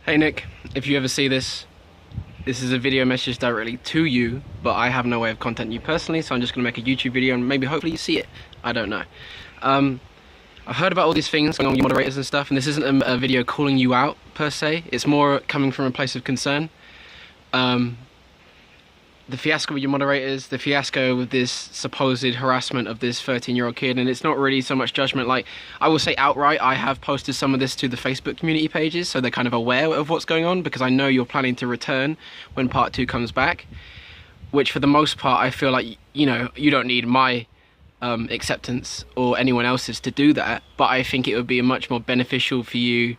Hey Nick, if you ever see this, this is a video message directly to you, but I have no way of contacting you personally, so I'm just going to make a YouTube video and maybe hopefully you see it. I don't know. I've heard about all these things going on with your moderators and stuff, and this isn't a video calling you out per se. It's more coming from a place of concern. The fiasco with your moderators, the fiasco with this supposed harassment of this 13-year-old kid, and it's not really so much judgment. Like, I will say outright, I have posted some of this to the Facebook community pages, so they're kind of aware of what's going on, because I know you're planning to return when part 2 comes back, which for the most part, I feel like, you know, you don't need my acceptance or anyone else's to do that, but I think it would be much more beneficial for you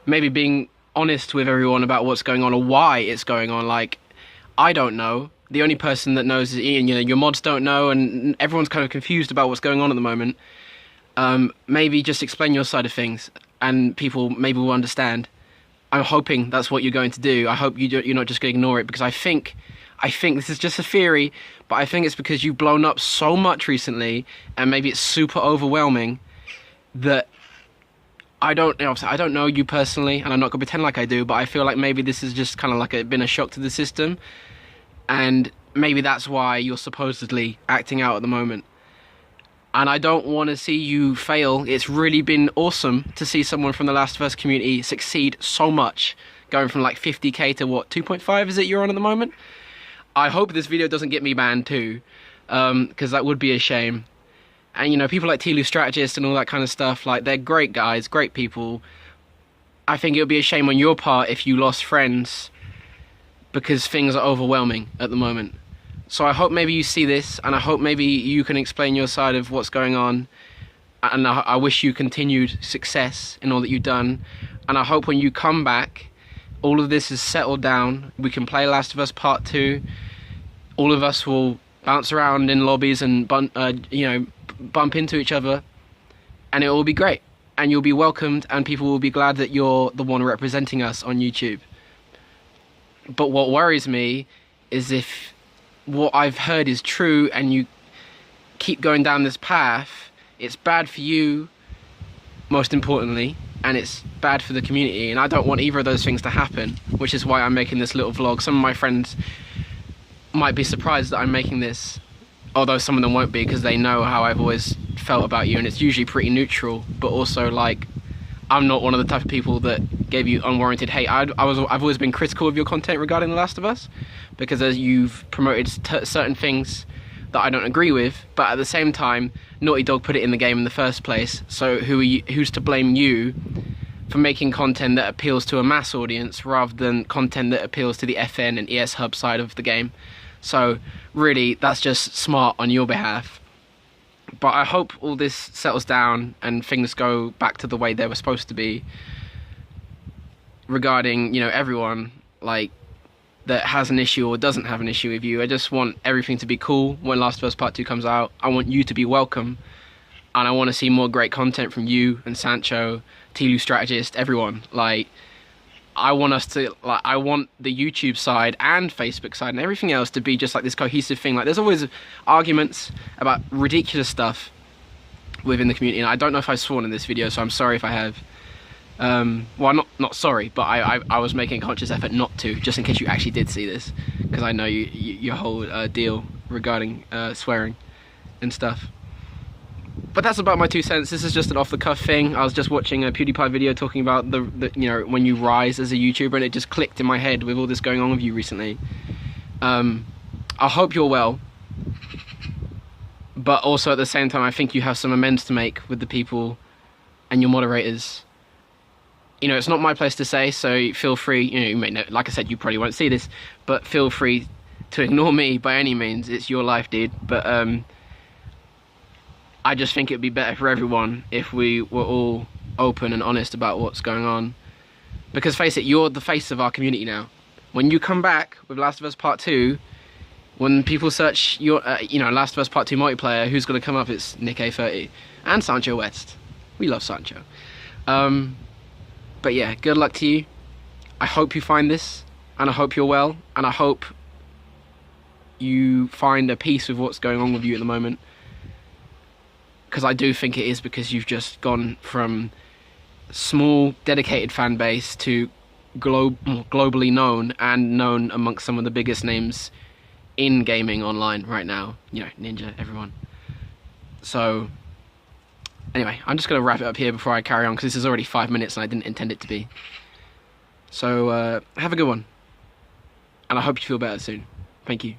maybe being honest with everyone about what's going on or why it's going on. Like, I don't know. The only person that knows is Ian. You know, your mods don't know, and everyone's kind of confused about what's going on at the moment. Maybe just explain your side of things, and people maybe will understand. I'm hoping that's what you're going to do. I hope you're not just going to ignore it, because I think this is just a theory, but I think it's because you've blown up so much recently, and maybe it's super overwhelming that I don't know you personally, and I'm not going to pretend like I do, but I feel like maybe this is just kind of like been a shock to the system, and maybe that's why you're supposedly acting out at the moment. And I don't want to see you fail. It's really been awesome to see someone from the Last of Us community succeed so much, going from like 50k to what, 2.5 is it you're on at the moment? I hope this video doesn't get me banned too, because that would be a shame. And, you know, people like Telu Strategist and all that kind of stuff, like, they're great guys, great people. I think it would be a shame on your part if you lost friends because things are overwhelming at the moment. So I hope maybe you see this, and I hope maybe you can explain your side of what's going on. And I wish you continued success in all that you've done. And I hope when you come back, all of this is settled down. We can play Last of Us Part 2. All of us will bounce around in lobbies and bump into each other, and it will be great, and you'll be welcomed, and people will be glad that you're the one representing us on YouTube. But what worries me is if what I've heard is true and you keep going down this path, it's bad for you, most importantly, and it's bad for the community, and I don't want either of those things to happen, which is why I'm making this little vlog. Some of my friends might be surprised that I'm making this, although some of them won't be, because they know how I've always felt about you, and it's usually pretty neutral, but also, like, I'm not one of the type of people that gave you unwarranted hate. I've always been critical of your content regarding The Last of Us, because as you've promoted certain things that I don't agree with, but at the same time, Naughty Dog put it in the game in the first place, so who's to blame you for making content that appeals to a mass audience rather than content that appeals to the FN and ES Hub side of the game? So really, that's just smart on your behalf. But I hope all this settles down and things go back to the way they were supposed to be regarding, you know, everyone, like, that has an issue or doesn't have an issue with you. I just want everything to be cool when Last of Us Part 2 comes out. I want you to be welcome, and I want to see more great content from you and Sancho, Telu Strategist, everyone. Like, I want us to, like, I want the YouTube side and Facebook side and everything else to be just like this cohesive thing. Like, there's always arguments about ridiculous stuff within the community, and I don't know if I've sworn in this video, so I'm sorry if I have. Well, not sorry, but I was making a conscious effort not to, just in case you actually did see this, because I know your whole deal regarding swearing and stuff. But that's about my 2 cents. This is just an off-the-cuff thing. I was just watching a PewDiePie video talking about the you know, when you rise as a YouTuber, and it just clicked in my head with all this going on with you recently. I hope you're well, but also at the same time, I think you have some amends to make with the people and your moderators. You know, it's not my place to say, so feel free. You know, you may know, like I said, you probably won't see this, but feel free to ignore me by any means. It's your life, dude. But I just think it'd be better for everyone if we were all open and honest about what's going on. Because face it, you're the face of our community now. When you come back with Last of Us Part 2, when people search your, you know, Last of Us Part 2 multiplayer, who's going to come up? It's Nick A30 and Sancho West. We love Sancho. But yeah, good luck to you. I hope you find this, and I hope you're well, and I hope you find a peace with what's going on with you at the moment. Because I do think it is because you've just gone from small, dedicated fan base to globally known and known amongst some of the biggest names in gaming online right now. You know, Ninja, everyone. So, anyway, I'm just going to wrap it up here before I carry on, because this is already 5 minutes and I didn't intend it to be. So, have a good one. And I hope you feel better soon. Thank you.